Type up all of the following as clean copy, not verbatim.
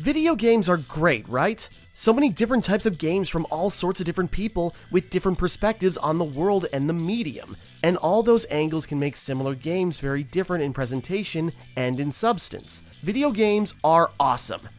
Video games are great, right? So many different types of games from all sorts of different people with different perspectives on the world and the medium. And all those angles can make similar games very different in presentation and in substance. Video games are awesome,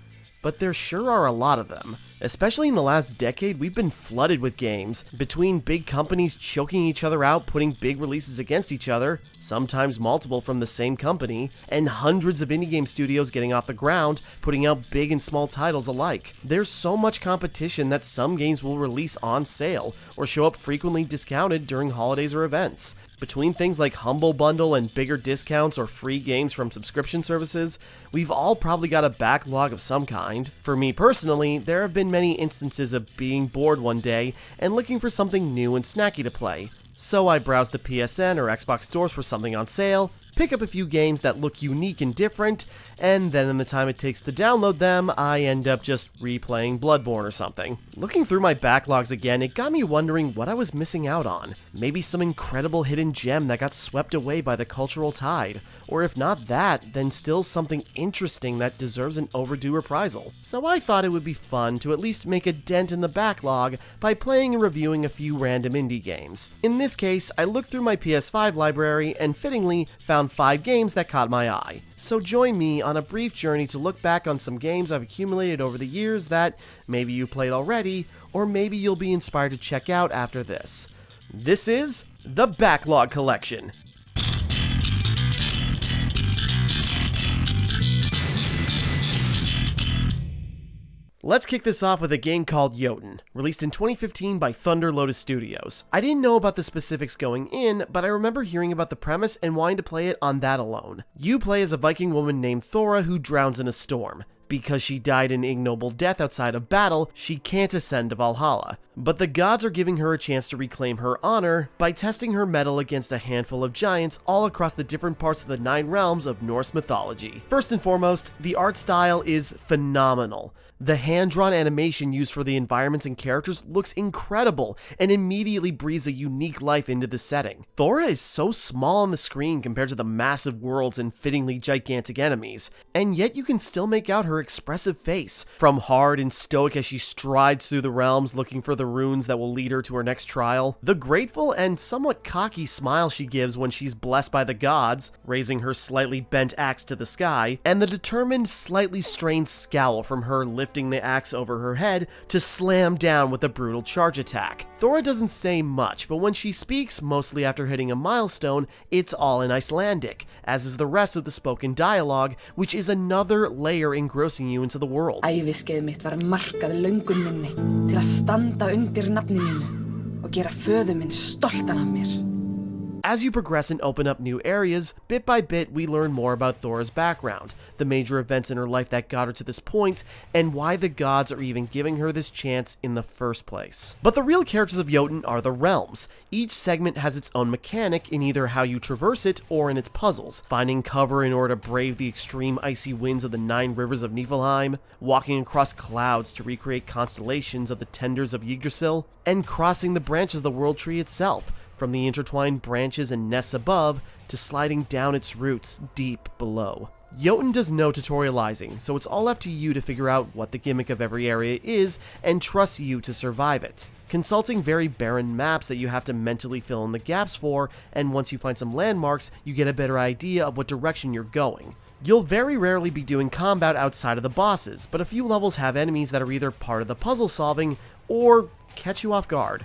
but there sure are a lot of them. Especially in the last decade, we've been flooded with games. Between big companies choking each other out, putting big releases against each other, sometimes multiple from the same company, and hundreds of indie game studios getting off the ground, putting out big and small titles alike. There's so much competition that some games will release on sale, or show up frequently discounted during holidays or events. Between things like Humble Bundle and bigger discounts or free games from subscription services, we've all probably got a backlog of some kind. For me personally, there have been many instances of being bored one day and looking for something new and snacky to play. So I browse the PSN or Xbox stores for something on sale, pick up a few games that look unique and different, and then in the time it takes to download them, I end up just replaying Bloodborne or something. Looking through my backlogs again, it got me wondering what I was missing out on. Maybe some incredible hidden gem that got swept away by the cultural tide. Or if not that, then still something interesting that deserves an overdue reprisal. So I thought it would be fun to at least make a dent in the backlog by playing and reviewing a few random indie games. In this case, I looked through my PS5 library and fittingly found 5 games that caught my eye. So join me on a brief journey to look back on some games I've accumulated over the years that maybe you played already, or maybe you'll be inspired to check out after this. This is the Backlog Collection. Let's kick this off with a game called Jotun, released in 2015 by Thunder Lotus Studios. I didn't know about the specifics going in, but I remember hearing about the premise and wanting to play it on that alone. You play as a Viking woman named Thora who drowns in a storm. Because she died an ignoble death outside of battle, she can't ascend to Valhalla. But the gods are giving her a chance to reclaim her honor by testing her mettle against a handful of giants all across the different parts of the 9 realms of Norse mythology. First and foremost, the art style is phenomenal. The hand-drawn animation used for the environments and characters looks incredible and immediately breathes a unique life into the setting. Thora is so small on the screen compared to the massive worlds and fittingly gigantic enemies, and yet you can still make out her expressive face. From hard and stoic as she strides through the realms looking for the runes that will lead her to her next trial, the grateful and somewhat cocky smile she gives when she's blessed by the gods, raising her slightly bent axe to the sky, and the determined, slightly strained scowl from her lifting the axe over her head to slam down with a brutal charge attack. Thora doesn't say much, but when she speaks, mostly after hitting a milestone, it's all in Icelandic, as is the rest of the spoken dialogue, which is another layer engrossing you into the world. Æviskeið mitt var markað löngun minni til að standa undir nafni mínu og gera föður minn stoltan af mér. As you progress and open up new areas, bit by bit we learn more about Thora's background, the major events in her life that got her to this point, and why the gods are even giving her this chance in the first place. But the real characters of Jotun are the realms. Each segment has its own mechanic in either how you traverse it or in its puzzles, finding cover in order to brave the extreme icy winds of the 9 rivers of Niflheim, walking across clouds to recreate constellations of the tenders of Yggdrasil, and crossing the branches of the world tree itself, from the intertwined branches and nests above to sliding down its roots deep below. Jotun does no tutorializing, so it's all left to you to figure out what the gimmick of every area is and trust you to survive it. Consulting very barren maps that you have to mentally fill in the gaps for, and once you find some landmarks, you get a better idea of what direction you're going. You'll very rarely be doing combat outside of the bosses, but a few levels have enemies that are either part of the puzzle solving or catch you off guard.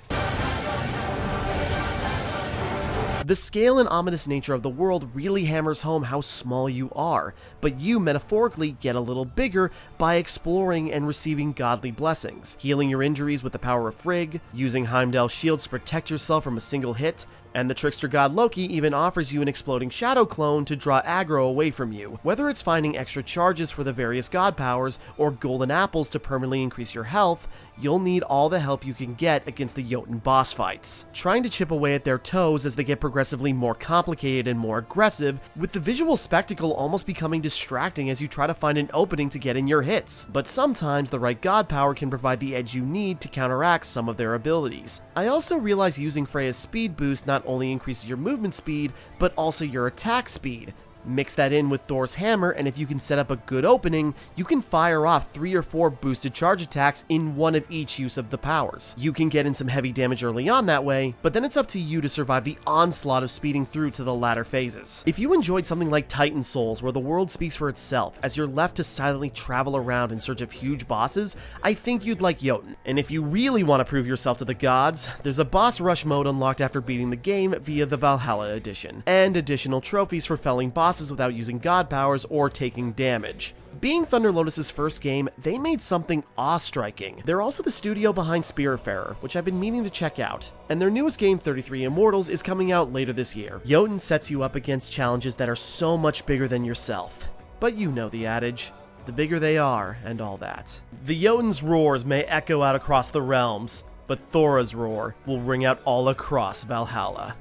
The scale and ominous nature of the world really hammers home how small you are, but you metaphorically get a little bigger by exploring and receiving godly blessings, healing your injuries with the power of Frigg, using Heimdall's shields to protect yourself from a single hit, and the trickster god Loki even offers you an exploding shadow clone to draw aggro away from you. Whether it's finding extra charges for the various god powers or golden apples to permanently increase your health, you'll need all the help you can get against the Jotun boss fights, trying to chip away at their toes as they get progressively more complicated and more aggressive, with the visual spectacle almost becoming distracting as you try to find an opening to get in your hits. But sometimes the right god power can provide the edge you need to counteract some of their abilities. I also realized using Freya's speed boost not only increases your movement speed, but also your attack speed. Mix that in with Thor's hammer, and if you can set up a good opening, you can fire off 3 or 4 boosted charge attacks in one of each use of the powers. You can get in some heavy damage early on that way, but then it's up to you to survive the onslaught of speeding through to the latter phases. If you enjoyed something like Titan Souls, where the world speaks for itself as you're left to silently travel around in search of huge bosses, I think you'd like Jotun. And if you really want to prove yourself to the gods, there's a boss rush mode unlocked after beating the game via the Valhalla edition, and additional trophies for felling bosses without using god powers or taking damage. Being Thunder Lotus's first game, they made something awe-striking. They're also the studio behind Spiritfarer, which I've been meaning to check out, and their newest game, 33 Immortals, is coming out later this year. Jotun sets you up against challenges that are so much bigger than yourself. But you know the adage, the bigger they are, and all that. The Jotun's roars may echo out across the realms, but Thora's roar will ring out all across Valhalla.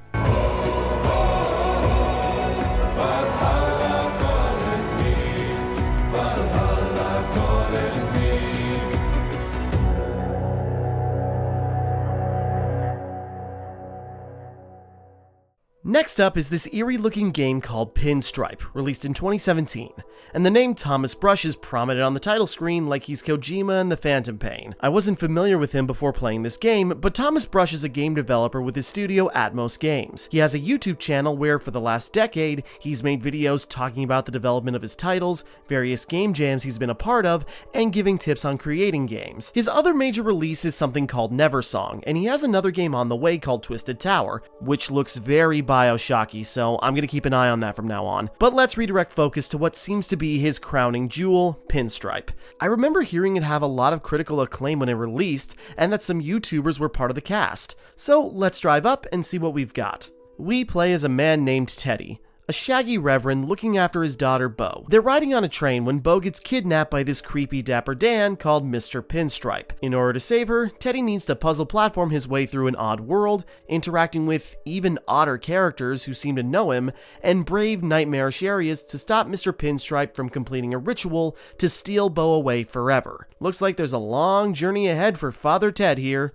Next up is this eerie-looking game called Pinstripe, released in 2017, and the name Thomas Brush is prominent on the title screen like he's Kojima in the Phantom Pain. I wasn't familiar with him before playing this game, but Thomas Brush is a game developer with his studio Atmos Games. He has a YouTube channel where, for the last decade, he's made videos talking about the development of his titles, various game jams he's been a part of, and giving tips on creating games. His other major release is something called Neversong, and he has another game on the way called Twisted Tower, which looks very Bioshocky, so I'm gonna keep an eye on that from now on. But let's redirect focus to what seems to be his crowning jewel, Pinstripe. I remember hearing it have a lot of critical acclaim when it released, and that some YouTubers were part of the cast. So let's drive up and see what we've got. We play as a man named Teddy, a shaggy reverend looking after his daughter Bo. They're riding on a train when Bo gets kidnapped by this creepy dapper Dan called Mr. Pinstripe. In order to save her, Teddy needs to puzzle platform his way through an odd world, interacting with even odder characters who seem to know him, and brave nightmarish areas to stop Mr. Pinstripe from completing a ritual to steal Bo away forever. Looks like there's a long journey ahead for Father Ted here.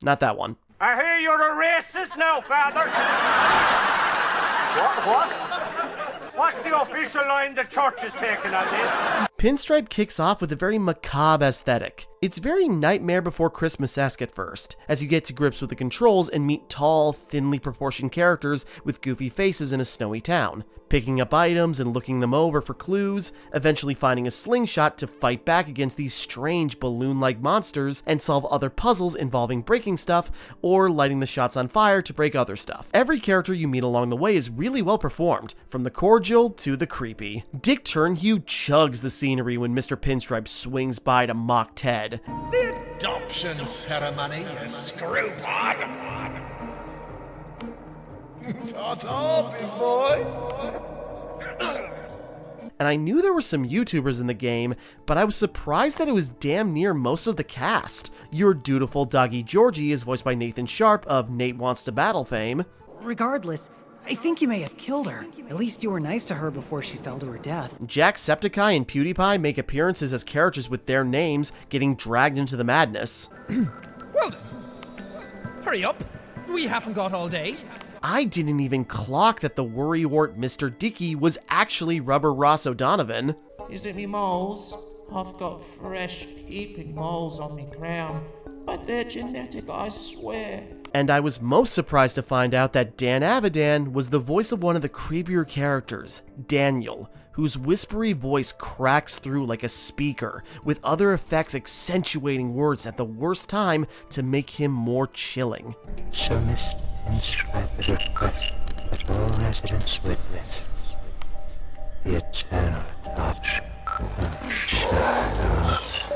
Not that one. I hear you're a racist now, Father. What? What's the official line the church is taking on this? Pinstripe kicks off with a very macabre aesthetic. It's very Nightmare Before Christmas-esque at first, as you get to grips with the controls and meet tall, thinly proportioned characters with goofy faces in a snowy town, picking up items and looking them over for clues, eventually finding a slingshot to fight back against these strange balloon-like monsters and solve other puzzles involving breaking stuff or lighting the shots on fire to break other stuff. Every character you meet along the way is really well performed, from the cordial to the creepy. Dick Turnhue chugs the scenery when Mr. Pinstripe swings by to mock Ted. The adoption ceremony, you screwball! Ta-ta, big boy! And I knew there were some YouTubers in the game, but I was surprised that it was damn near most of the cast. Your dutiful doggy Georgie is voiced by Nathan Sharp of Nate Wants to Battle fame. Regardless, I think you may have killed her. At least you were nice to her before she fell to her death. Jacksepticeye and PewDiePie make appearances as characters with their names getting dragged into the madness. Well then, hurry up. We haven't got all day. I didn't even clock that the worrywart Mr. Dickey was actually Rubber Ross O'Donovan. Is it me moles? I've got fresh peeping moles on me crown, but they're genetic, I swear. And I was most surprised to find out that Dan Avidan was the voice of one of the creepier characters, Daniel, whose whispery voice cracks through like a speaker, with other effects accentuating words at the worst time to make him more chilling. So Mr. Pinstripe requests that all residents witness the eternal adoption of shadows.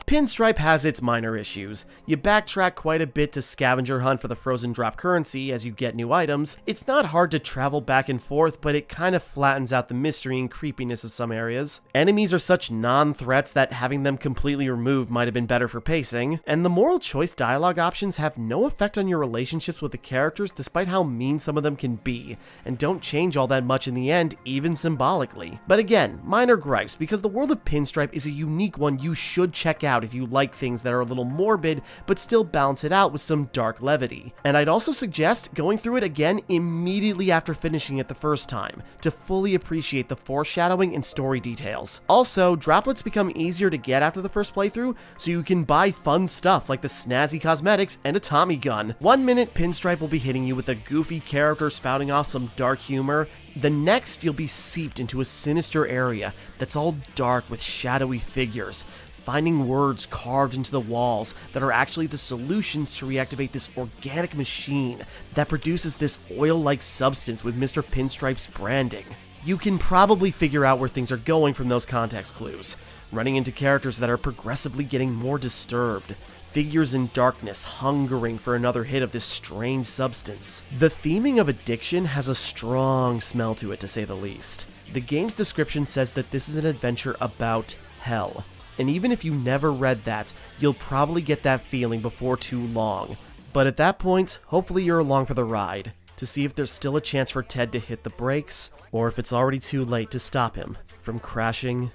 Pinstripe has its minor issues. You backtrack quite a bit to scavenger hunt for the frozen drop currency as you get new items. It's not hard to travel back and forth, but it kind of flattens out the mystery and creepiness of some areas. Enemies are such non-threats that having them completely removed might have been better for pacing, and the moral choice dialogue options have no effect on your relationships with the characters despite how mean some of them can be, and don't change all that much in the end, even symbolically. But again, minor gripes, because the world of Pinstripe is a unique one you should check out out if you like things that are a little morbid, but still balance it out with some dark levity. And I'd also suggest going through it again immediately after finishing it the first time, to fully appreciate the foreshadowing and story details. Also, droplets become easier to get after the first playthrough, so you can buy fun stuff like the snazzy cosmetics and a Tommy gun. One minute, Pinstripe will be hitting you with a goofy character spouting off some dark humor. The next, you'll be seeped into a sinister area that's all dark with shadowy figures, finding words carved into the walls that are actually the solutions to reactivate this organic machine that produces this oil-like substance with Mr. Pinstripe's branding. You can probably figure out where things are going from those context clues, running into characters that are progressively getting more disturbed, figures in darkness hungering for another hit of this strange substance. The theming of addiction has a strong smell to it, to say the least. The game's description says that this is an adventure about hell, and even if you never read that, you'll probably get that feeling before too long. But at that point, hopefully you're along for the ride, to see if there's still a chance for Ted to hit the brakes, or if it's already too late to stop him from crashing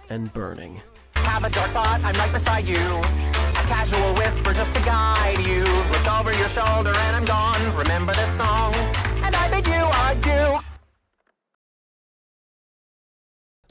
and burning. Have a dark thought, I'm right beside you. A casual whisper just to guide you. Look over your shoulder and I'm gone. Remember this song, and I bid you adieu.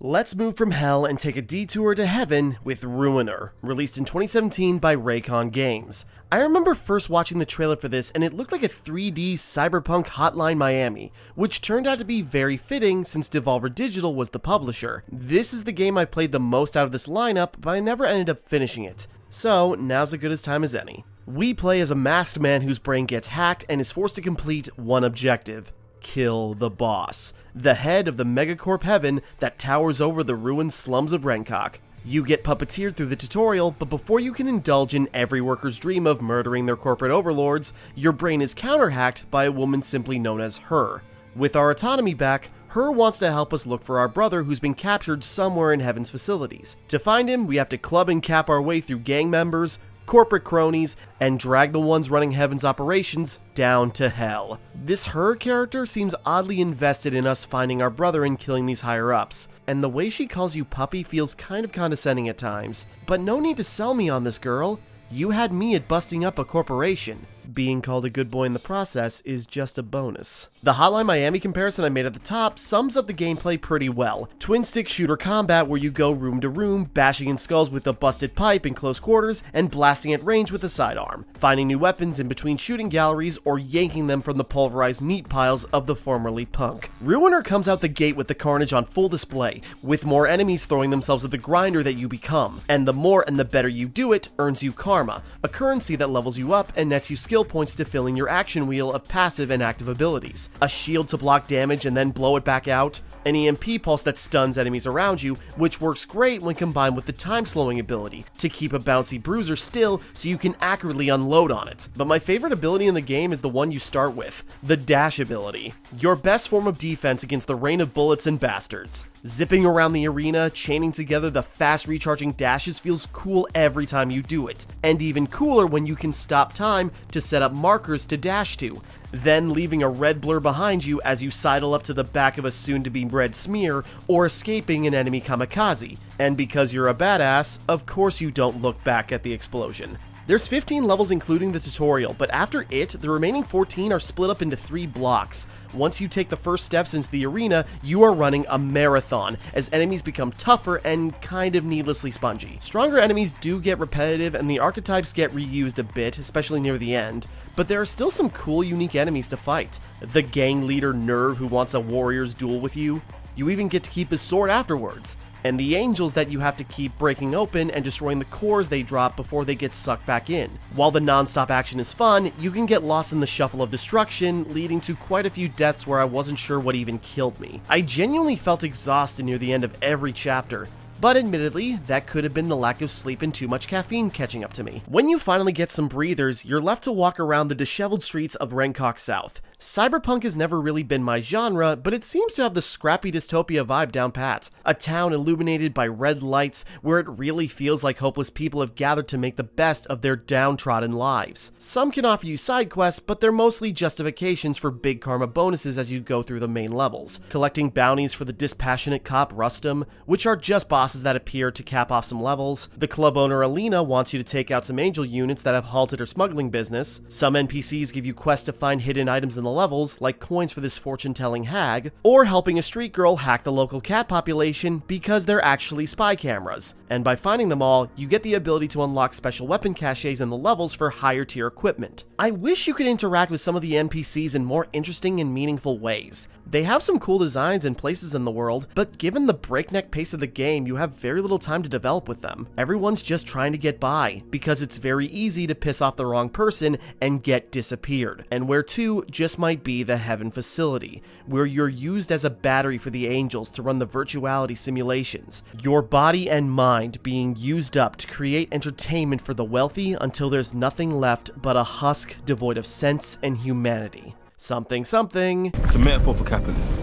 Let's move from hell and take a detour to heaven with Ruiner, released in 2017 by Raycon Games. I remember first watching the trailer for this and it looked like a 3D cyberpunk Hotline Miami, which turned out to be very fitting since Devolver Digital was the publisher. This is the game I've played the most out of this lineup, but I never ended up finishing it. So now's as good a time as any. We play as a masked man whose brain gets hacked and is forced to complete one objective: kill the boss, the head of the megacorp heaven that towers over the ruined slums of Rencock. You get puppeteered through the tutorial, but before you can indulge in every worker's dream of murdering their corporate overlords, your brain is counter-hacked by a woman simply known as Her. With our autonomy back, Her wants to help us look for our brother who's been captured somewhere in Heaven's facilities. To find him, we have to club and cap our way through gang members, corporate cronies, and drag the ones running Heaven's operations down to hell. This Her character seems oddly invested in us finding our brother and killing these higher-ups, and the way she calls you puppy feels kind of condescending at times. But no need to sell me on this, girl. You had me at busting up a corporation. Being called a good boy in the process is just a bonus. The Hotline Miami comparison I made at the top sums up the gameplay pretty well. Twin-stick shooter combat where you go room to room, bashing in skulls with a busted pipe in close quarters, and blasting at range with a sidearm, finding new weapons in between shooting galleries or yanking them from the pulverized meat piles of the formerly punk. Ruiner comes out the gate with the carnage on full display, with more enemies throwing themselves at the grinder that you become, and the more and the better you do it earns you karma, a currency that levels you up and nets you skill points to fill in your action wheel of passive and active abilities. A shield to block damage and then blow it back out, an EMP pulse that stuns enemies around you, which works great when combined with the time slowing ability to keep a bouncy bruiser still so you can accurately unload on it. But my favorite ability in the game is the one you start with, the dash ability. Your best form of defense against the rain of bullets and bastards. Zipping around the arena, chaining together the fast recharging dashes feels cool every time you do it, and even cooler when you can stop time to set up markers to dash to, then leaving a red blur behind you as you sidle up to the back of a soon-to-be red smear or escaping an enemy kamikaze. And because you're a badass, of course you don't look back at the explosion. There's 15 levels including the tutorial, but after it, the remaining 14 are split up into 3 blocks. Once you take the first steps into the arena, you are running a marathon, as enemies become tougher and kind of needlessly spongy. Stronger enemies do get repetitive and the archetypes get reused a bit, especially near the end, but there are still some cool unique enemies to fight. The gang leader Nerve who wants a warrior's duel with you. You even get to keep his sword afterwards. And the angels that you have to keep breaking open and destroying the cores they drop before they get sucked back in. While the non-stop action is fun, you can get lost in the shuffle of destruction, leading to quite a few deaths where I wasn't sure what even killed me. I genuinely felt exhausted near the end of every chapter, but admittedly, that could have been the lack of sleep and too much caffeine catching up to me. When you finally get some breathers, you're left to walk around the disheveled streets of Rencock South, Cyberpunk has never really been my genre, but it seems to have the scrappy dystopia vibe down pat. A town illuminated by red lights where it really feels like hopeless people have gathered to make the best of their downtrodden lives. Some can offer you side quests, but they're mostly justifications for big karma bonuses as you go through the main levels. Collecting bounties for the dispassionate cop Rustum, which are just bosses that appear to cap off some levels. The club owner Alina wants you to take out some angel units that have halted her smuggling business. Some NPCs give you quests to find hidden items in the levels, like coins for this fortune-telling hag, or helping a street girl hack the local cat population because they're actually spy cameras. And by finding them all, you get the ability to unlock special weapon caches in the levels for higher tier equipment. I wish you could interact with some of the NPCs in more interesting and meaningful ways. They have some cool designs and places in the world, but given the breakneck pace of the game, you have very little time to develop with them. Everyone's just trying to get by, because it's very easy to piss off the wrong person and get disappeared. And where to just might be the Heaven facility, where you're used as a battery for the angels to run the virtuality simulations. Your body and mind being used up to create entertainment for the wealthy until there's nothing left but a husk devoid of sense and humanity. Something, something. It's a metaphor for capitalism.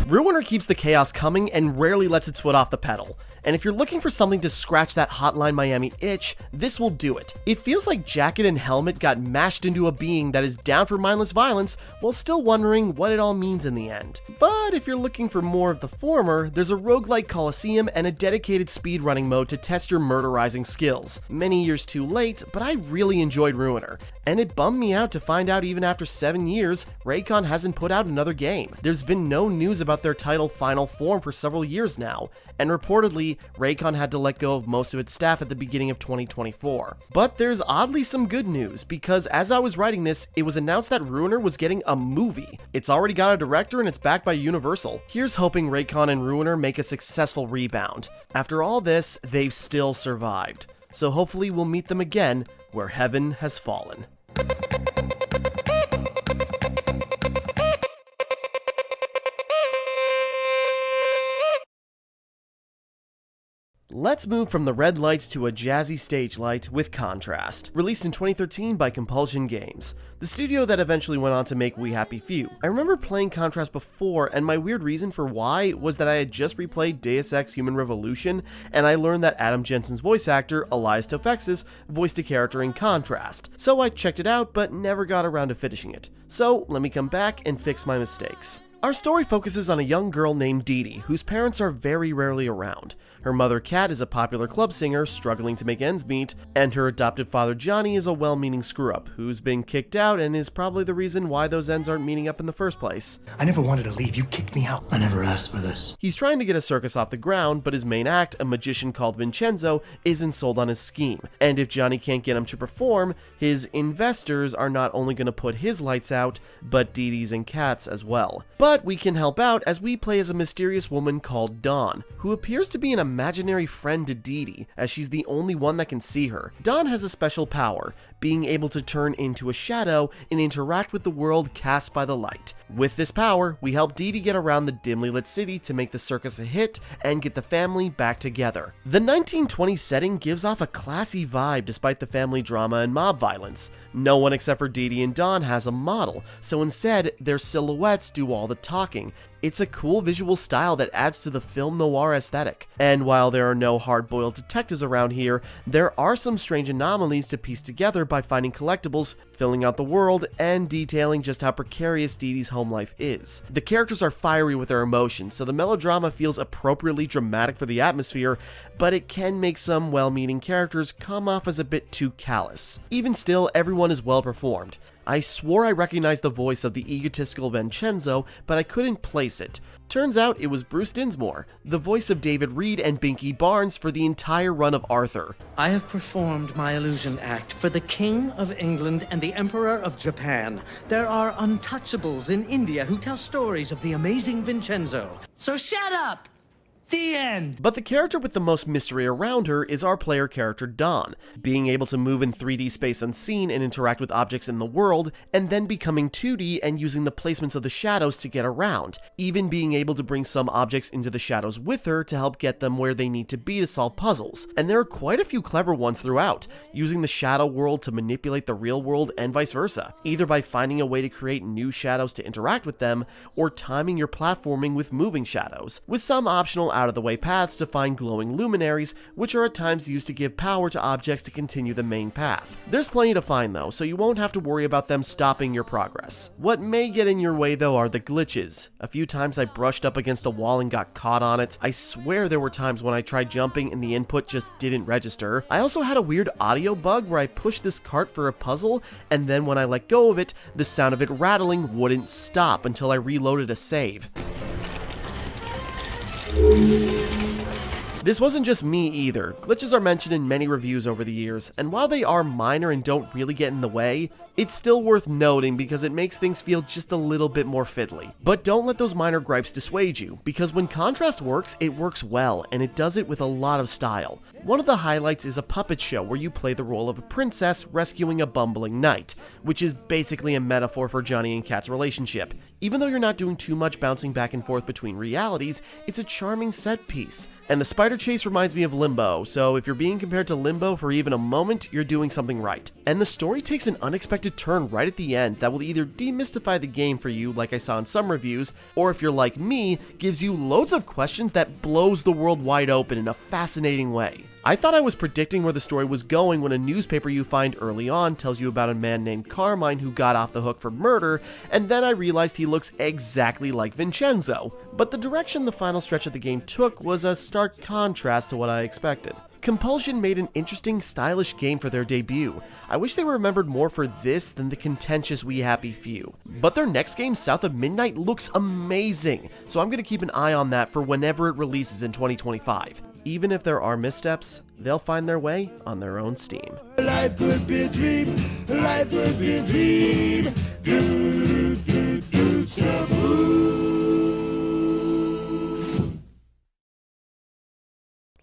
Ruiner keeps the chaos coming and rarely lets its foot off the pedal. And if you're looking for something to scratch that Hotline Miami itch, this will do it. It feels like Jacket and Helmet got mashed into a being that is down for mindless violence while still wondering what it all means in the end. But if you're looking for more of the former, there's a roguelike Coliseum and a dedicated speedrunning mode to test your murderizing skills. Many years too late, but I really enjoyed Ruiner. And it bummed me out to find out even after 7 years, Raycon hasn't put out another game. There's been no news about their title Final Form for several years now, and reportedly, Raycon had to let go of most of its staff at the beginning of 2024. But there's oddly some good news, because as I was writing this, it was announced that Ruiner was getting a movie. It's already got a director and it's backed by Universal. Here's hoping Raycon and Ruiner make a successful rebound. After all this, they've still survived. So hopefully we'll meet them again where heaven has fallen. Let's move from the red lights to a jazzy stage light with Contrast, released in 2013 by Compulsion Games, the studio that eventually went on to make We Happy Few. I remember playing Contrast before, and my weird reason for why was that I had just replayed Deus Ex Human Revolution, and I learned that Adam Jensen's voice actor, Elias Tofexis, voiced a character in Contrast. So I checked it out, but never got around to finishing it. So let me come back and fix my mistakes. Our story focuses on a young girl named Dee Dee, whose parents are very rarely around. Her mother, Kat, is a popular club singer struggling to make ends meet, and her adopted father, Johnny, is a well-meaning screw-up who's been kicked out and is probably the reason why those ends aren't meeting up in the first place. I never wanted to leave. You kicked me out. I never asked for this. He's trying to get a circus off the ground, but his main act, a magician called Vincenzo, isn't sold on his scheme. And if Johnny can't get him to perform, his investors are not only going to put his lights out, but Dee Dee's and Kat's as well. But we can help out as we play as a mysterious woman called Dawn, who appears to be an imaginary friend to Dee Dee, as she's the only one that can see her. Dawn has a special power, being able to turn into a shadow and interact with the world cast by the light. With this power, we help Dee Dee get around the dimly lit city to make the circus a hit and get the family back together. The 1920s setting gives off a classy vibe despite the family drama and mob violence. No one except for Dee Dee and Dawn has a model, so instead, their silhouettes do all the talking. It's a cool visual style that adds to the film noir aesthetic. And while there are no hard-boiled detectives around here, there are some strange anomalies to piece together by finding collectibles, filling out the world, and detailing just how precarious Dee Dee's home life is. The characters are fiery with their emotions, so the melodrama feels appropriately dramatic for the atmosphere, but it can make some well-meaning characters come off as a bit too callous. Even still, everyone is well performed. I swore I recognized the voice of the egotistical Vincenzo, but I couldn't place it. Turns out it was Bruce Dinsmore, the voice of David Reed and Binky Barnes for the entire run of Arthur. I have performed my illusion act for the King of England and the Emperor of Japan. There are untouchables in India who tell stories of the amazing Vincenzo. So shut up! The end! But the character with the most mystery around her is our player character Dawn, being able to move in 3D space unseen and interact with objects in the world, and then becoming 2D and using the placements of the shadows to get around, even being able to bring some objects into the shadows with her to help get them where they need to be to solve puzzles. And there are quite a few clever ones throughout, using the shadow world to manipulate the real world and vice versa, either by finding a way to create new shadows to interact with them, or timing your platforming with moving shadows, with some optional out-of-the-way paths to find glowing luminaries, which are at times used to give power to objects to continue the main path. There's plenty to find though, so you won't have to worry about them stopping your progress. What may get in your way though are the glitches. A few times I brushed up against a wall and got caught on it. I swear there were times when I tried jumping and the input just didn't register. I also had a weird audio bug where I pushed this cart for a puzzle, and then when I let go of it, the sound of it rattling wouldn't stop until I reloaded a save. This wasn't just me either. Glitches are mentioned in many reviews over the years, and while they are minor and don't really get in the way, it's still worth noting because it makes things feel just a little bit more fiddly. But don't let those minor gripes dissuade you, because when contrast works, it works well, and it does it with a lot of style. One of the highlights is a puppet show where you play the role of a princess rescuing a bumbling knight, which is basically a metaphor for Johnny and Kat's relationship. Even though you're not doing too much bouncing back and forth between realities, it's a charming set piece. And the spider chase reminds me of Limbo, so if you're being compared to Limbo for even a moment, you're doing something right. And the story takes an unexpected turn right at the end that will either demystify the game for you like I saw in some reviews, or if you're like me, gives you loads of questions that blows the world wide open in a fascinating way. I thought I was predicting where the story was going when a newspaper you find early on tells you about a man named Carmine who got off the hook for murder, and then I realized he looks exactly like Vincenzo. But the direction the final stretch of the game took was a stark contrast to what I expected. Compulsion made an interesting, stylish game for their debut. I wish they were remembered more for this than the contentious We Happy Few. But their next game, South of Midnight, looks amazing, so I'm going to keep an eye on that for whenever it releases in 2025. Even if there are missteps, they'll find their way on their own steam. Life could be a dream. Life could be a dream.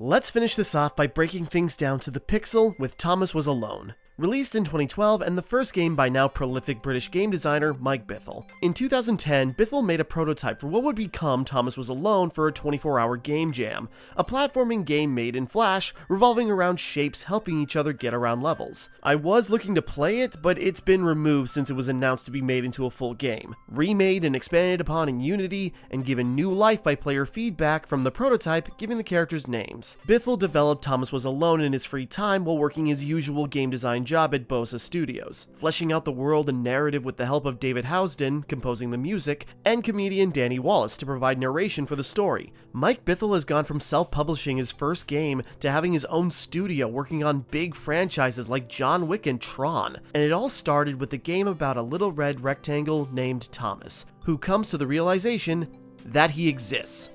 Let's finish this off by breaking things down to the pixel with Thomas Was Alone. Released in 2012 and the first game by now prolific British game designer Mike Bithell. In 2010, Bithell made a prototype for what would become Thomas Was Alone for a 24-hour game jam, a platforming game made in Flash revolving around shapes helping each other get around levels. I was looking to play it, but it's been removed since it was announced to be made into a full game, remade and expanded upon in Unity, and given new life by player feedback from the prototype giving the characters names. Bithell developed Thomas Was Alone in his free time while working his usual game design job at Bosa Studios, fleshing out the world and narrative with the help of David Housden, composing the music, and comedian Danny Wallace to provide narration for the story. Mike Bithell has gone from self-publishing his first game to having his own studio working on big franchises like John Wick and Tron, and it all started with a game about a little red rectangle named Thomas, who comes to the realization that he exists.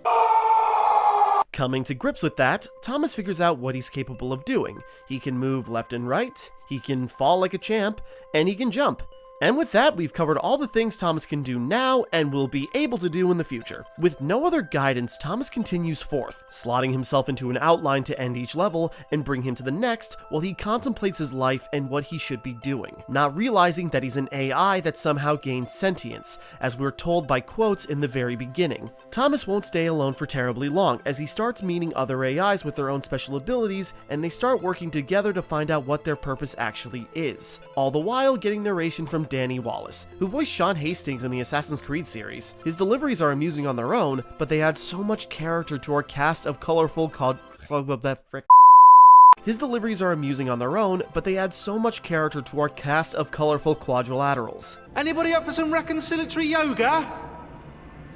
Coming to grips with that, Thomas figures out what he's capable of doing. He can move left and right, he can fall like a champ, and he can jump. And with that, we've covered all the things Thomas can do now and will be able to do in the future. With no other guidance, Thomas continues forth, slotting himself into an outline to end each level and bring him to the next while he contemplates his life and what he should be doing, not realizing that he's an AI that somehow gained sentience, as we're told by quotes in the very beginning. Thomas won't stay alone for terribly long, as he starts meeting other AIs with their own special abilities, and they start working together to find out what their purpose actually is, all the while getting narration from Danny Wallace, who voiced Sean Hastings in the Assassin's Creed series. His deliveries are amusing on their own, but they add so much character to our cast of colorful His deliveries are amusing on their own, but they add so much character to our cast of colorful quadrilaterals. Anybody up for some reconciliatory yoga?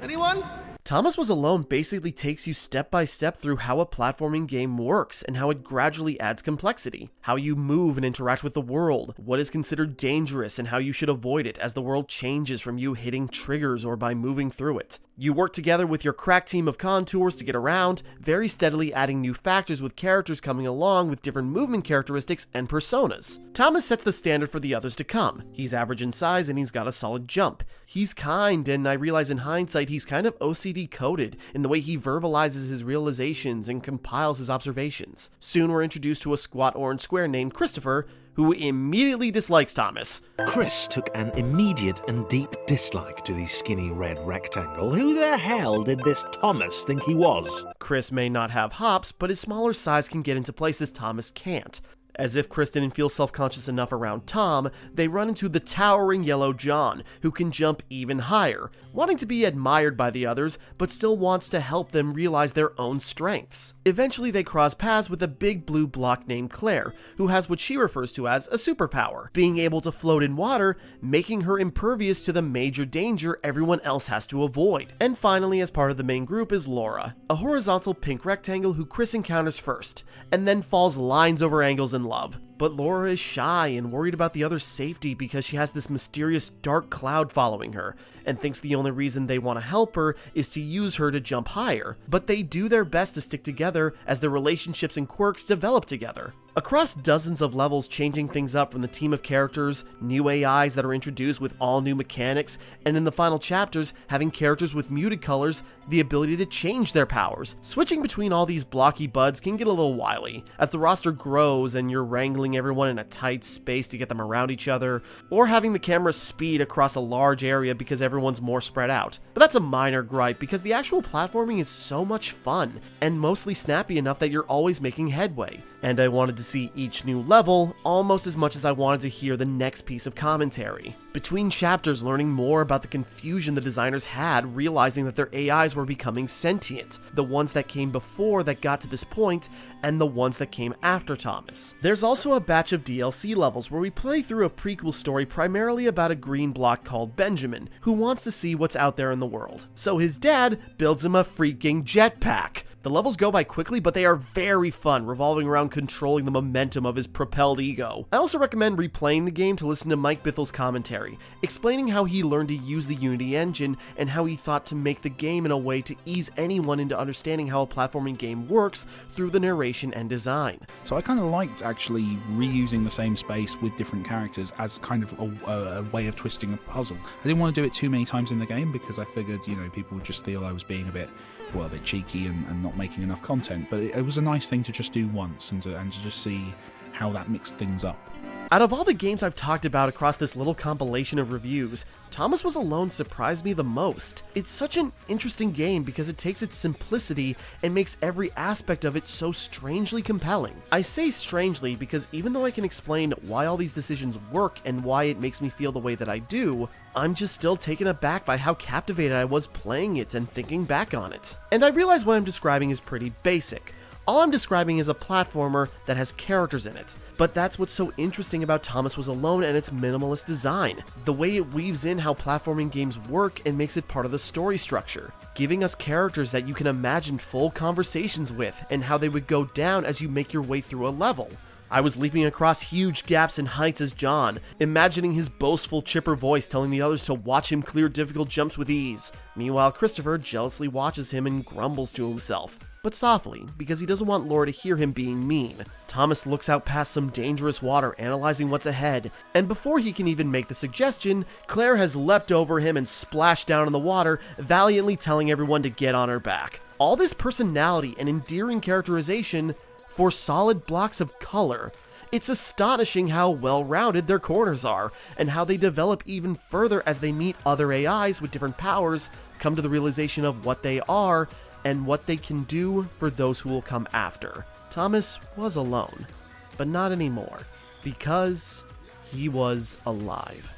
Anyone? Thomas Was Alone basically takes you step by step through how a platforming game works and how it gradually adds complexity, how you move and interact with the world, what is considered dangerous and how you should avoid it as the world changes from you hitting triggers or by moving through it. You work together with your crack team of contours to get around, very steadily adding new factors with characters coming along with different movement characteristics and personas. Thomas sets the standard for the others to come. He's average in size and he's got a solid jump. He's kind, and I realize in hindsight he's kind of OCD coded in the way he verbalizes his realizations and compiles his observations. Soon we're introduced to a squat orange square named Christopher, who immediately dislikes Thomas. Chris took an immediate and deep dislike to the skinny red rectangle. Who the hell did this Thomas think he was? Chris may not have hops, but his smaller size can get into places Thomas can't. As if Chris didn't feel self-conscious enough around Tom, they run into the towering yellow John, who can jump even higher, wanting to be admired by the others, but still wants to help them realize their own strengths. Eventually they cross paths with a big blue block named Claire, who has what she refers to as a superpower, being able to float in water, making her impervious to the major danger everyone else has to avoid. And finally, as part of the main group is Laura, a horizontal pink rectangle who Chris encounters first, and then falls lines over angles in love. But Laura is shy and worried about the other's safety because she has this mysterious dark cloud following her, and thinks the only reason they want to help her is to use her to jump higher. But they do their best to stick together as their relationships and quirks develop together. Across dozens of levels, changing things up from the team of characters, new AIs that are introduced with all new mechanics, and in the final chapters, having characters with muted colors, the ability to change their powers. Switching between all these blocky buds can get a little wily, as the roster grows and you're wrangling everyone in a tight space to get them around each other, or having the camera speed across a large area because everyone's more spread out. But that's a minor gripe because the actual platforming is so much fun, and mostly snappy enough that you're always making headway. And I wanted to see each new level almost as much as I wanted to hear the next piece of commentary. Between chapters, learning more about the confusion the designers had, realizing that their AIs were becoming sentient, the ones that came before that got to this point, and the ones that came after Thomas. There's also a batch of DLC levels where we play through a prequel story primarily about a green block called Benjamin, who wants to see what's out there in the world. So his dad builds him a freaking jetpack. The levels go by quickly, but they are very fun, revolving around controlling the momentum of his propelled ego. I also recommend replaying the game to listen to Mike Bithel's commentary, explaining how he learned to use the Unity engine and how he thought to make the game in a way to ease anyone into understanding how a platforming game works through the narration and design. So I kind of liked actually reusing the same space with different characters as kind of a way of twisting a puzzle. I didn't want to do it too many times in the game because I figured, people would just feel I was being a bit cheeky and not making enough content, but it was a nice thing to just do once and to just see how that mixed things up. Out of all the games I've talked about across this little compilation of reviews, Thomas Was Alone surprised me the most. It's such an interesting game because it takes its simplicity and makes every aspect of it so strangely compelling. I say strangely because even though I can explain why all these decisions work and why it makes me feel the way that I do, I'm just still taken aback by how captivated I was playing it and thinking back on it. And I realize what I'm describing is pretty basic. All I'm describing is a platformer that has characters in it, but that's what's so interesting about Thomas Was Alone and its minimalist design, the way it weaves in how platforming games work and makes it part of the story structure, giving us characters that you can imagine full conversations with and how they would go down as you make your way through a level. I was leaping across huge gaps and heights as John, imagining his boastful, chipper voice telling the others to watch him clear difficult jumps with ease. Meanwhile, Christopher jealously watches him and grumbles to himself, but softly, because he doesn't want Laura to hear him being mean. Thomas looks out past some dangerous water, analyzing what's ahead, and before he can even make the suggestion, Claire has leapt over him and splashed down in the water, valiantly telling everyone to get on her back. All this personality and endearing characterization for solid blocks of color. It's astonishing how well-rounded their corners are, and how they develop even further as they meet other AIs with different powers, come to the realization of what they are, and what they can do for those who will come after. Thomas was alone, but not anymore, because he was alive.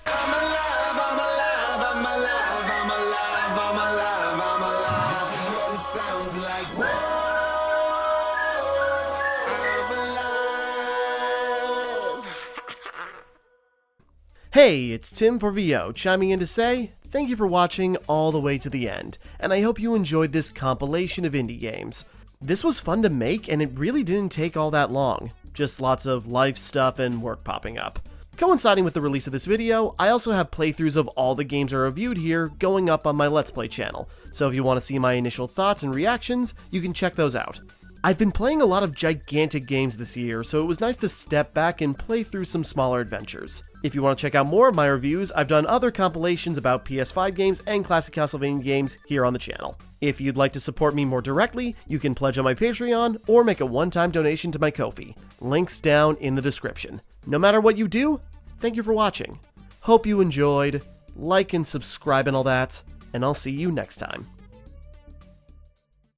Hey, it's Tim for VO, chiming in to say, thank you for watching all the way to the end, and I hope you enjoyed this compilation of indie games. This was fun to make, and it really didn't take all that long. Just lots of life stuff and work popping up. Coinciding with the release of this video, I also have playthroughs of all the games I reviewed here going up on my Let's Play channel, so if you want to see my initial thoughts and reactions, you can check those out. I've been playing a lot of gigantic games this year, so it was nice to step back and play through some smaller adventures. If you want to check out more of my reviews, I've done other compilations about PS5 games and classic Castlevania games here on the channel. If you'd like to support me more directly, you can pledge on my Patreon or make a one-time donation to my Ko-fi. Links down in the description. No matter what you do, thank you for watching. Hope you enjoyed, like and subscribe and all that, and I'll see you next time.